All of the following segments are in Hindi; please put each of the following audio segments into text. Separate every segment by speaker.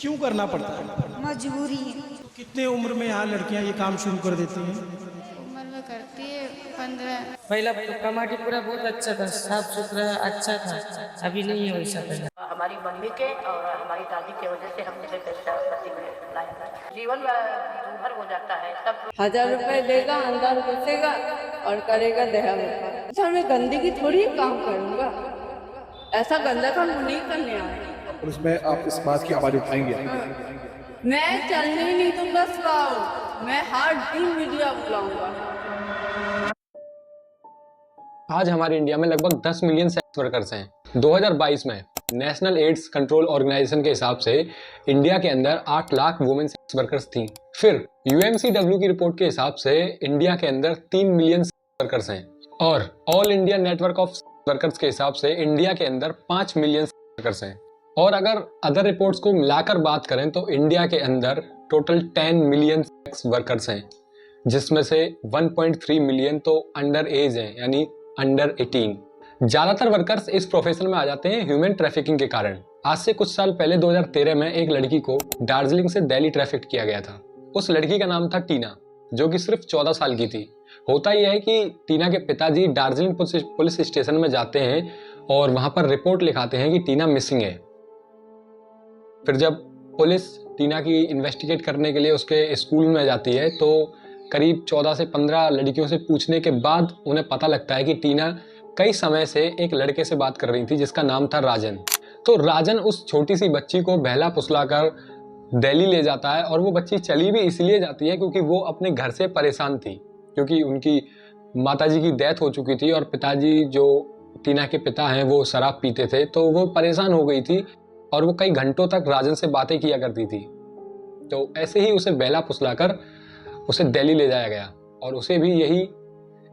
Speaker 1: क्यों करना पड़ता है?
Speaker 2: मजबूरी है।
Speaker 1: तो कितने उम्र में यहाँ लड़कियाँ ये काम शुरू कर देती हैं?
Speaker 3: उम्र में करती है 15।
Speaker 4: पहला कमा के पूरा बहुत अच्छा था, साफ सुथरा अच्छा था, अभी नहीं है वैसा पहले।
Speaker 5: हमारी मम्मी के और हमारी दादी के वजह से हमने पैसा पति में लाया। जीवन दूभर हो जाता है तब
Speaker 6: 1000 रुपए देगा, अंदर घुसेगा और करेगा दहेज में। अच्छा मैं गंदगी थोड़ी काम करूंगा, ऐसा गंदा काम नहीं करने आया।
Speaker 7: और उसमें आप इस बात की आवाज उठाएंगे?
Speaker 6: मैं चलने ही नहीं दूंगा सवाल, मैं हर दिन मीडिया बुलाऊंगा।
Speaker 8: आज हमारे इंडिया में लगभग 10 मिलियन सेक्स वर्कर्स हैं। 2022 में नेशनल एड्स कंट्रोल ऑर्गेनाइजेशन के हिसाब से इंडिया के अंदर 8 लाख वुमेन सेक्स वर्कर्स थी। फिर यूएमसीडब्ल्यू की रिपोर्ट के हिसाब से इंडिया के अंदर 3 मिलियन सेक्स वर्कर्स हैं और all India network of workers के हिसाब से इंडिया के अंदर 5 मिलियन वर्कर्स हैं। और अगर अदर रिपोर्ट्स को मिलाकर बात करें तो इंडिया के अंदर टोटल 10 मिलियन सेक्स वर्कर्स हैं, जिसमें से 1.3 मिलियन तो अंडर एज हैं, यानी अंडर 18। ज्यादातर वर्कर्स इस प्रोफेशन में आ जाते हैं ह्यूमन ट्रैफिकिंग के कारण। आज से कुछ साल पहले 2013 में एक लड़की को दार्जिलिंग से दिल्ली ट्रैफिक किया गया था। उस लड़की का नाम था टीना, जो कि सिर्फ 14 साल की थी। होता यह है कि टीना के पिताजी दार्जिलिंग पुलिस स्टेशन में जाते हैं और वहां पर रिपोर्ट लिखाते हैं कि टीना मिसिंग है। फिर जब पुलिस टीना की इन्वेस्टिगेट करने के लिए उसके स्कूल में जाती है तो करीब 14 से 15 लड़कियों से पूछने के बाद उन्हें पता लगता है कि टीना कई समय से एक लड़के से बात कर रही थी जिसका नाम था राजन। तो राजन उस छोटी सी बच्ची को बहला फुसलाकर दिल्ली ले जाता है और वो बच्ची चली भी इसलिए जाती है क्योंकि वो अपने घर से परेशान थी, क्योंकि उनकी माताजी की डेथ हो चुकी थी और पिताजी जो टीना के पिता हैं वो शराब पीते थे, तो वो परेशान हो गई थी और वो कई घंटों तक राजन से बातें किया करती थी। तो ऐसे ही उसे बहला फुसलाकर उसे दिल्ली ले जाया गया और उसे भी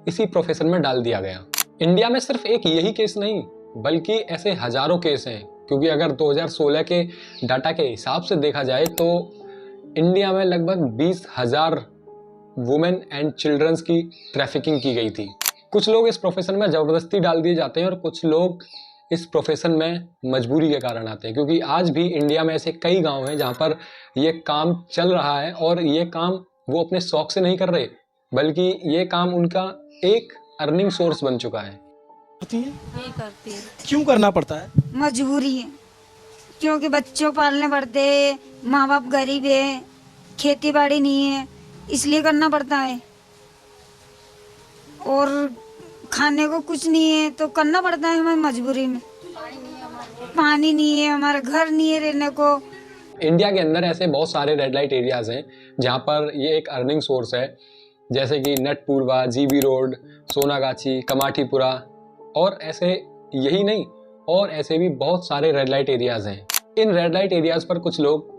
Speaker 8: इसी प्रोफेशन में डाल दिया गया। इंडिया में सिर्फ एक यही केस नहीं बल्कि ऐसे हजारों केस हैं, क्योंकि अगर 2016 के डाटा के हिसाब से देखा जाए तो इंडिया में लगभग 20,000 वुमेन एंड चिल्ड्रंस की ट्रैफिकिंग की गई थी। कुछ लोग इस प्रोफेशन में जबरदस्ती डाल दिए जाते हैं और कुछ लोग इस प्रोफेशन में मजबूरी के कारण आते हैं, क्योंकि आज भी इंडिया में ऐसे कई गांव हैं जहां पर ये काम चल रहा है और ये काम वो अपने शौक से नहीं कर रहे बल्कि ये काम उनका एक अर्निंग सोर्स बन चुका है।
Speaker 2: नहीं करती है।
Speaker 1: क्यों करना पड़ता है?
Speaker 2: मजबूरी है, क्योंकि बच्चों पालने पड़ते हैं, माँ बाप गरीब है, खेती बाड़ी नहीं है, इसलिए करना पड़ता है। और खाने को कुछ नहीं है तो करना पड़ता है हमें मजबूरी में। पानी नहीं है, हमारा घर नहीं है रहने को।
Speaker 8: इंडिया के अंदर ऐसे बहुत सारे रेड लाइट एरियाज हैं जहां पर ये एक अर्निंग सोर्स है, जैसे कि नटपूरवा, जीबी रोड, सोनागाछी, कमाठीपुरा और ऐसे यही नहीं और ऐसे भी बहुत सारे रेड लाइट एरियाज हैं। इन रेड लाइट एरियाज पर कुछ लोग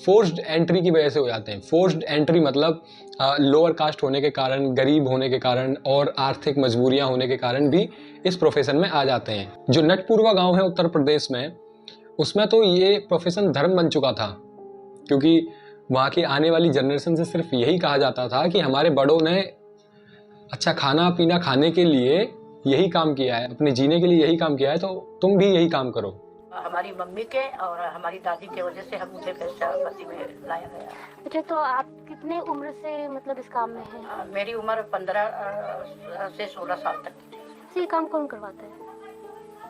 Speaker 8: फोर्स्ड एंट्री की वजह से हो जाते हैं। फोर्स्ड एंट्री मतलब लोअर कास्ट होने के कारण, गरीब होने के कारण और आर्थिक मजबूरियां होने के कारण भी इस प्रोफेशन में आ जाते हैं। जो नटपूरवा गांव है उत्तर प्रदेश में, उसमें तो ये प्रोफेशन धर्म बन चुका था, क्योंकि वहाँ की आने वाली जनरेशन से सिर्फ यही कहा जाता था कि हमारे बड़ों ने अच्छा खाना पीना खाने के लिए यही काम किया है, अपने जीने के लिए यही काम किया है, तो तुम भी यही काम करो।
Speaker 5: हमारी मम्मी के और हमारी दादी के वजह से हमने पैसा पति में लाया गया।
Speaker 9: अच्छा, तो आप कितने उम्र से मतलब इस काम में हैं?
Speaker 5: मेरी उम्र 15 से 16 साल तक की थी।
Speaker 9: ये काम कौन करवाता है?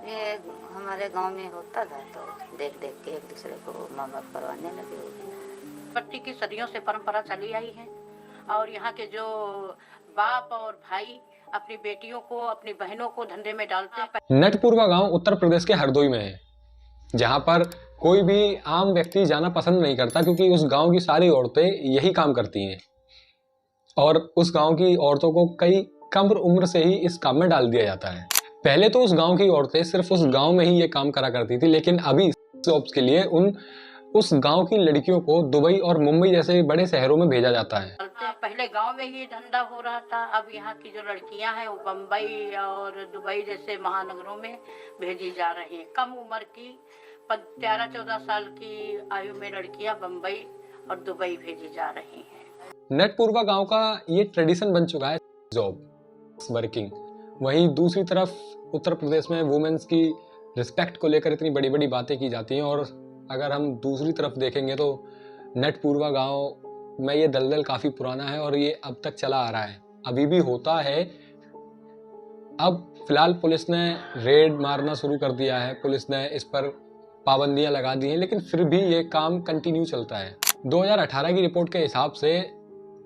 Speaker 10: ये हमारे गांव में होता था तो देख देख के एक दूसरे को माँ बाप करवाने लगे।
Speaker 5: पट्टी की सदियों से परंपरा चली आई है और यहाँ के जो बाप और भाई अपनी बेटियों को, अपनी बहनों को धंधे में डालते हैं।
Speaker 8: नटपूरवा गांव उत्तर प्रदेश के हरदोई में है, जहां पर कोई भी आम व्यक्ति जाना पसंद नहीं करता, क्योंकि उस गांव की सारी औरतें यही काम करती हैं और उस गांव की औरतों को कई कम उम्र से ही इस काम में डाल दिया जाता है। पहले तो उस गांव की औरतें सिर्फ उस गांव में ही ये काम करा करती थी, लेकिन अभी जॉब्स के लिए उस गांव की लड़कियों को दुबई और मुंबई जैसे बड़े शहरों में भेजा जाता है।
Speaker 5: पहले गांव में ही धंधा हो रहा था, अब यहाँ की जो लड़कियां हैं वो बम्बई और दुबई जैसे महानगरों में भेजी जा रही हैं। कम उम्र की 13-14 साल की आयु में लड़कियां बम्बई और दुबई भेजी जा रही हैं।
Speaker 8: नटपूरवा गांव का ये ट्रेडिशन बन चुका है जॉब वर्किंग। वहीं दूसरी तरफ उत्तर प्रदेश में वुमेन्स की रिस्पेक्ट को लेकर इतनी बड़ी बड़ी बातें की जाती हैं और अगर हम दूसरी तरफ देखेंगे तो नटपूरवा गांव में ये दलदल काफ़ी पुराना है और ये अब तक चला आ रहा है, अभी भी होता है। अब फिलहाल पुलिस ने रेड मारना शुरू कर दिया है, पुलिस ने इस पर पाबंदियां लगा दी हैं, लेकिन फिर भी ये काम कंटिन्यू चलता है। 2018 की रिपोर्ट के हिसाब से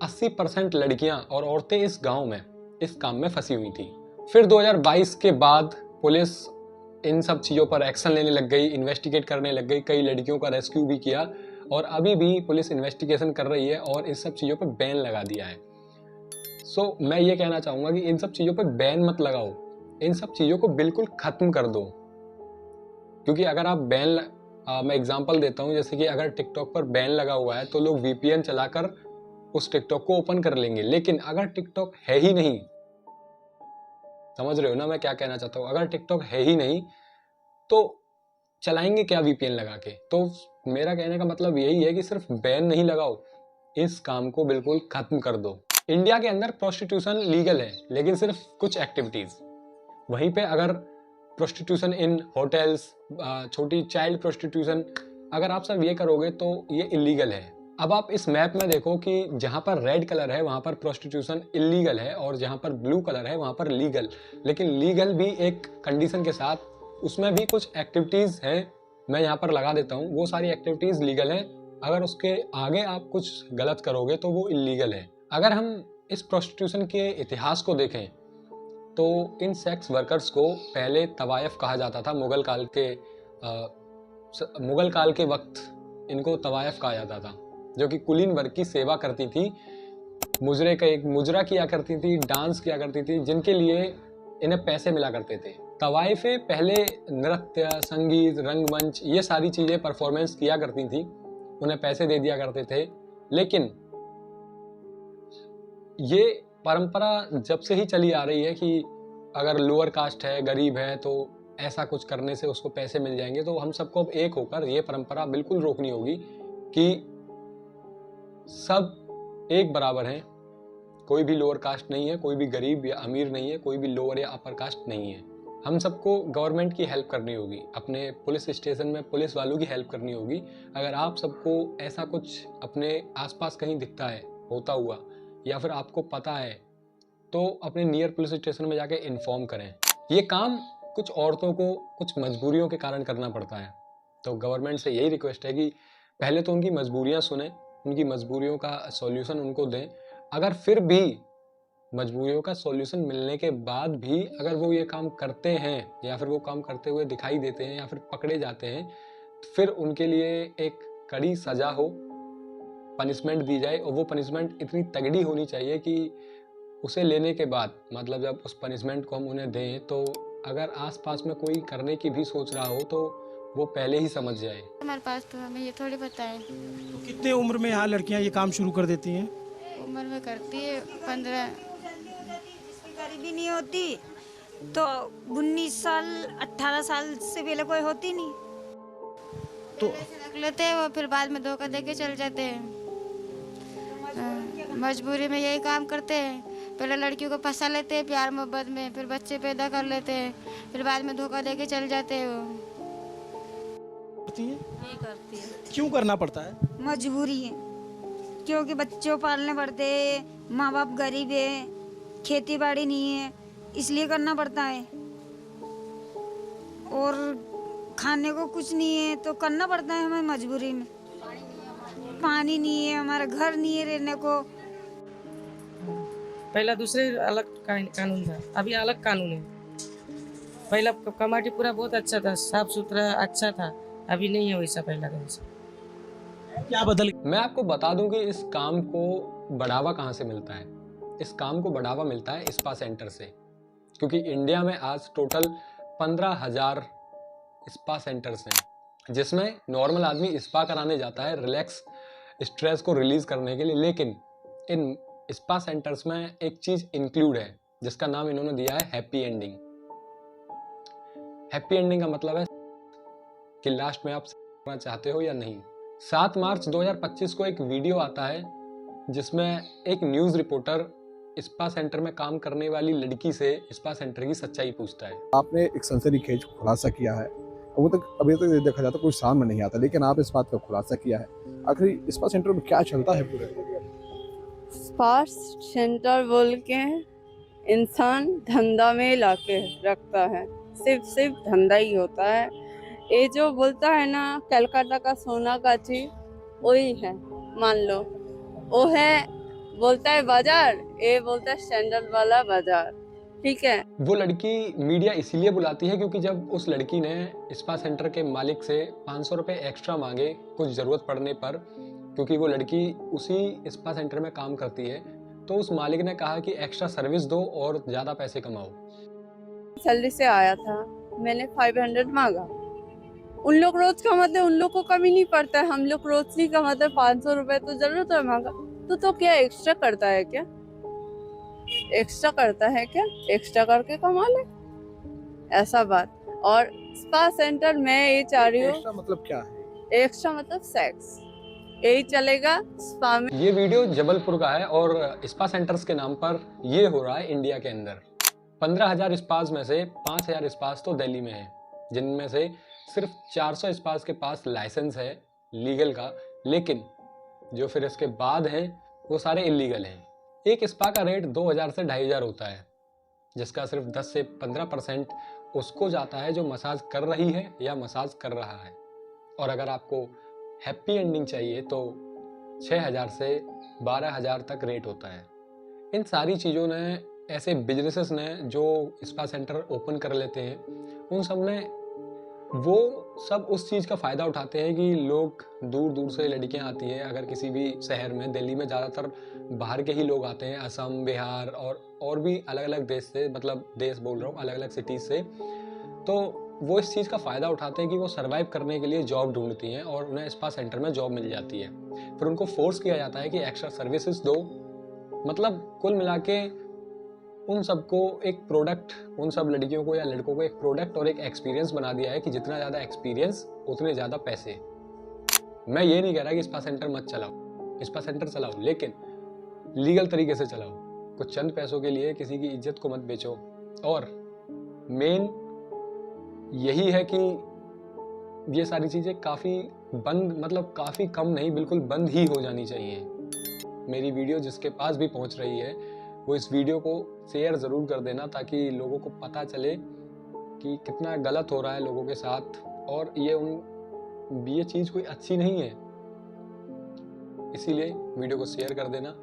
Speaker 8: 80% लड़कियां और औरतें इस गांव में इस काम में फंसी हुई थी। फिर 2022 के बाद पुलिस इन सब चीज़ों पर एक्शन लेने लग गई, इन्वेस्टिगेट करने लग गई, कई लड़कियों का रेस्क्यू भी किया और अभी भी पुलिस इन्वेस्टिगेशन कर रही है और इस सब चीज़ों पर बैन लगा दिया है। सो मैं ये कहना चाहूँगा कि इन सब चीज़ों पर बैन मत लगाओ, इन सब चीज़ों को बिल्कुल ख़त्म कर दो। क्योंकि अगर आप बैन मैं एग्जांपल देता हूँ, जैसे कि अगर टिकटॉक पर बैन लगा हुआ है तो लोग VPN चलाकर उस टिकटॉक को ओपन कर लेंगे, लेकिन अगर टिकटॉक है ही नहीं, समझ रहे हो ना मैं क्या कहना चाहता हूँ, अगर टिकटॉक है ही नहीं तो चलाएंगे क्या VPN लगा के। तो मेरा कहने का मतलब यही है कि सिर्फ बैन नहीं लगाओ, इस काम को बिल्कुल खत्म कर दो। इंडिया के अंदर प्रोस्टिट्यूशन लीगल है, लेकिन सिर्फ कुछ एक्टिविटीज। वहीं पे अगर प्रोस्टिट्यूशन इन होटल्स, छोटी चाइल्ड प्रोस्टिट्यूशन, अगर आप सब ये करोगे तो ये इलीगल है। अब आप इस मैप में देखो कि जहाँ पर रेड कलर है वहाँ पर प्रोस्टिट्यूशन इलीगल है और जहाँ पर ब्लू कलर है वहाँ पर लीगल। लेकिन लीगल भी एक कंडीशन के साथ, उसमें भी कुछ एक्टिविटीज़ हैं, मैं यहाँ पर लगा देता हूँ। वो सारी एक्टिविटीज़ लीगल हैं, अगर उसके आगे आप कुछ गलत करोगे तो वो इलीगल है। अगर हम इस प्रोस्टिट्यूशन के इतिहास को देखें तो इन सेक्स वर्कर्स को पहले तवायफ कहा जाता था। मुगल काल के वक्त इनको तवायफ कहा जाता था, जो कि कुलीन वर्ग की सेवा करती थी, मुजरा किया करती थी, डांस किया करती थी, जिनके लिए इन्हें पैसे मिला करते थे। तवाइफें पहले नृत्य, संगीत, रंगमंच, ये सारी चीज़ें परफॉर्मेंस किया करती थी, उन्हें पैसे दे दिया करते थे। लेकिन ये परंपरा जब से ही चली आ रही है कि अगर लोअर कास्ट है, गरीब है, तो ऐसा कुछ करने से उसको पैसे मिल जाएंगे। तो हम सबको अब एक होकर ये परंपरा बिल्कुल रोकनी होगी कि सब एक बराबर हैं, कोई भी लोअर कास्ट नहीं है, कोई भी गरीब या अमीर नहीं है, कोई भी लोअर या अपर कास्ट नहीं है। हम सबको गवर्नमेंट की हेल्प करनी होगी, अपने पुलिस स्टेशन में पुलिस वालों की हेल्प करनी होगी। अगर आप सबको ऐसा कुछ अपने आसपास कहीं दिखता है होता हुआ, या फिर आपको पता है, तो अपने नियर पुलिस स्टेशन में जाके इन्फॉर्म करें। ये काम कुछ औरतों को कुछ मजबूरियों के कारण करना पड़ता है, तो गवर्नमेंट से यही रिक्वेस्ट है कि पहले तो उनकी मजबूरियां सुने, उनकी मजबूरियों का सॉल्यूशन उनको दें। अगर फिर भी मजबूरियों का सॉल्यूशन मिलने के बाद भी अगर वो ये काम करते हैं या फिर वो काम करते हुए दिखाई देते हैं या फिर पकड़े जाते हैं, तो फिर उनके लिए एक कड़ी सज़ा हो, पनिशमेंट दी जाए। और वो पनिशमेंट इतनी तगड़ी होनी चाहिए कि उसे लेने के बाद, मतलब जब उस पनिशमेंट को हम उन्हें दें, तो अगर आसपास में कोई करने की भी सोच रहा हो तो वो पहले ही समझ जाए।
Speaker 3: हमारे पास तो हमें ये थोड़ी पता है।
Speaker 1: तो कितने उम्र में यहाँ लड़कियाँ ये काम शुरू कर देती हैं?
Speaker 3: उम्र में करती है 15।
Speaker 2: गरीबी नहीं होती तो 19 साल 18 साल से पहले कोई होती नहीं।
Speaker 1: तो
Speaker 3: रख लेते हैं वो, फिर बाद में धोखा दे के चल जाते हैं। मजबूरी में यही काम करते हैं। पहले लड़कियों को फंसा लेते हैं प्यार मोहब्बत में, फिर बच्चे पैदा कर लेते हैं, फिर बाद में धोखा दे के चल जाते हैं वो।
Speaker 1: करती हैं?
Speaker 10: नहीं करती है।
Speaker 1: क्यों करना पड़ता है?
Speaker 2: मजबूरी है, क्योंकि बच्चों पालने पड़ते हैं, माँ बाप गरीब है, खेती बाड़ी नहीं है, इसलिए करना पड़ता है। और खाने को कुछ नहीं है तो करना पड़ता है हमें मजबूरी में। पानी नहीं है, हमारा घर नहीं है रहने को।
Speaker 4: पहला दूसरे अलग कानून था, अभी अलग कानून है। पहला कमाटी पूरा बहुत अच्छा था, साफ सुथरा अच्छा था, अभी नहीं है वैसा पहला वैसा।
Speaker 1: क्या बदल?
Speaker 8: मैं आपको बता दूं कि इस काम को बढ़ावा कहाँ से मिलता है। इस काम को बढ़ावा मिलता है स्पा सेंटर से, क्योंकि इंडिया में आज टोटल 15,000 स्पा सेंटर्स हैं, जिसमें नॉर्मल आदमी स्पा कराने जाता है रिलैक्स, स्ट्रेस को रिलीज करने के लिए। लेकिन इन स्पा सेंटर्स में एक चीज इंक्लूड है जिसका नाम इन्होंने दिया है हैप्पी एंडिंग। हैप्पी एंडिंग का मतलब है कि लास्ट में आप करना चाहते हो या नहीं। 7 मार्च 2025 को एक वीडियो आता है जिसमें एक न्यूज़ रिपोर्टर स्पा सेंटर में काम करने वाली लड़की से स्पा सेंटर की सच्चाई पूछता है।
Speaker 7: आपने एक सनसनीखेज खुलासा किया है अभी तक ये देखा जाता कोई सामने नहीं आता, लेकिन आप इस बात का खुलासा किया है। आखिर स्पा सेंटर में क्या चलता है पूरे?
Speaker 6: स्पा सेंटर बोल के इंसान धंधा में लाके रखता है, सिर्फ धंधा ही होता है। ये जो बोलता है ना कलकत्ता का सोना का चीज, वही है। मान लो वो है, बोलता है बाजार, ये बोलता है सैंडल वाला बाजार, ठीक है।
Speaker 8: वो लड़की मीडिया इसीलिए बुलाती है क्योंकि जब उस लड़की ने स्पा सेंटर के मालिक से 500 रुपये एक्स्ट्रा मांगे कुछ ज़रूरत पड़ने पर, क्योंकि वो लड़की उसी स्पा सेंटर में काम करती है, तो उस मालिक ने कहा कि एक्स्ट्रा सर्विस दो और ज़्यादा पैसे कमाओ।
Speaker 6: सैलरी से आया था, मैंने 500 मांगा। उन लोग रोज कमाते, उन लोग को कमी नहीं पड़ता है, हम लोग रोज नहीं कमाते। 500 रुपए तो जरूरत है मांगा, तो क्या एक्स्ट्रा करता है क्या? एक्स्ट्रा करता है क्या? एक्स्ट्रा करके कमा ले, ऐसा बात। और स्पा सेंटर में ये चाह रही हूँ,
Speaker 7: एक्स्ट्रा मतलब क्या है?
Speaker 6: एक्स्ट्रा मतलब सेक्स, यही चलेगा स्पा में।
Speaker 8: ये वीडियो जबलपुर का है और स्पा सेंटर्स के नाम पर ये हो रहा है इंडिया के अंदर। 15,000 स्पास में से 5,000 स्पास तो दिल्ली में है, जिनमें से सिर्फ 400 स्पास के पास लाइसेंस है लीगल का, लेकिन जो फिर इसके बाद हैं वो सारे इलीगल हैं। एक स्पा का रेट 2,000 से 2,500 होता है, जिसका सिर्फ 10 से 15% उसको जाता है जो मसाज कर रही है या मसाज कर रहा है। और अगर आपको हैप्पी एंडिंग चाहिए तो 6,000 से 12,000 तक रेट होता है। इन सारी चीज़ों ने, ऐसे बिजनेसेस ने जो स्पा सेंटर ओपन कर लेते हैं, उन सब ने वो सब उस चीज़ का फ़ायदा उठाते हैं कि लोग दूर दूर से लड़कियां आती हैं। अगर किसी भी शहर में, दिल्ली में ज़्यादातर बाहर के ही लोग आते हैं, असम, बिहार और भी अलग अलग देश से, मतलब देश बोल रहा हूँ, अलग अलग सिटीज़ से। तो वो इस चीज़ का फ़ायदा उठाते हैं कि वो सर्वाइव करने के लिए जॉब ढूंढती हैं और उन्हें स्पा सेंटर में जॉब मिल जाती है। फिर उनको फोर्स किया जाता है कि एक्स्ट्रा सर्विसेज दो। मतलब कुल मिला के उन सबको एक प्रोडक्ट, उन सब लड़कियों को या लड़कों को एक प्रोडक्ट और एक एक्सपीरियंस बना दिया है कि जितना ज़्यादा एक्सपीरियंस उतने ज़्यादा पैसे। मैं ये नहीं कह रहा कि स्पा सेंटर मत चलाओ, स्पा सेंटर चलाओ, लेकिन लीगल तरीके से चलाओ। कुछ चंद पैसों के लिए किसी की इज्जत को मत बेचो। और मेन यही है कि ये सारी चीज़ें काफ़ी बंद, मतलब काफ़ी कम नहीं, बिल्कुल बंद ही हो जानी चाहिए। मेरी वीडियो जिसके पास भी पहुंच रही है वो इस वीडियो को शेयर ज़रूर कर देना, ताकि लोगों को पता चले कि कितना गलत हो रहा है लोगों के साथ और ये चीज़ कोई अच्छी नहीं है। इसीलिए वीडियो को शेयर कर देना,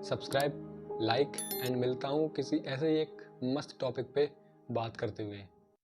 Speaker 8: सब्सक्राइब, लाइक एंड मिलता हूँ किसी ऐसे ही एक मस्त टॉपिक पे बात करते हुए।